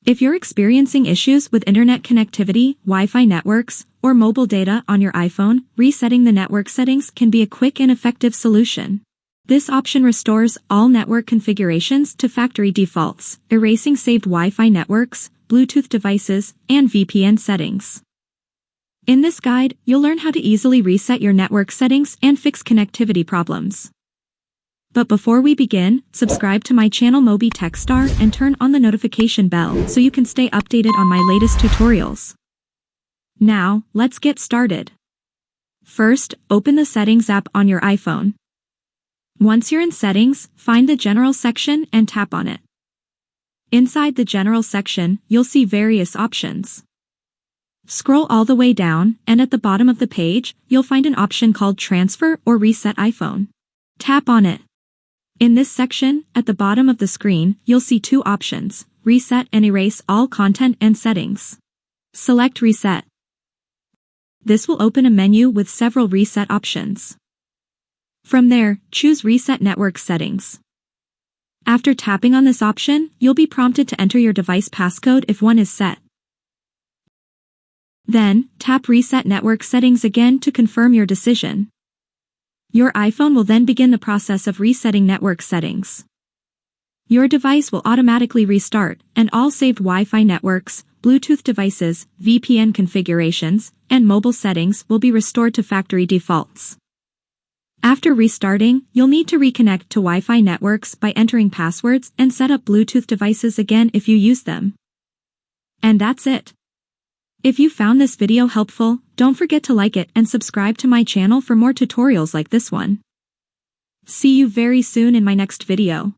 If you're experiencing issues with internet connectivity, Wi-Fi networks, or mobile data on your iPhone, resetting the network settings can be a quick and effective solution. This option restores all network configurations to factory defaults, erasing saved Wi-Fi networks, Bluetooth devices, and VPN settings. In this guide, you'll learn how to easily reset your network settings and fix connectivity problems. But before we begin, subscribe to my channel MobiTechStar and turn on the notification bell so you can stay updated on my latest tutorials. Now, let's get started. First, open the Settings app on your iPhone. Once you're in Settings, find the General section and tap on it. Inside the General section, you'll see various options. Scroll all the way down, and at the bottom of the page, you'll find an option called Transfer or Reset iPhone. Tap on it. In this section, at the bottom of the screen, you'll see two options: Reset and Erase all content and settings. Select Reset. This will open a menu with several reset options. From there, choose Reset Network Settings. After tapping on this option, you'll be prompted to enter your device passcode if one is set. Then, tap Reset Network Settings again to confirm your decision. Your iPhone will then begin the process of resetting network settings. Your device will automatically restart, and all saved Wi-Fi networks, Bluetooth devices, VPN configurations, and mobile settings will be restored to factory defaults. After restarting, you'll need to reconnect to Wi-Fi networks by entering passwords and set up Bluetooth devices again if you use them. And that's it. If you found this video helpful, don't forget to like it and subscribe to my channel for more tutorials like this one. See you very soon in my next video.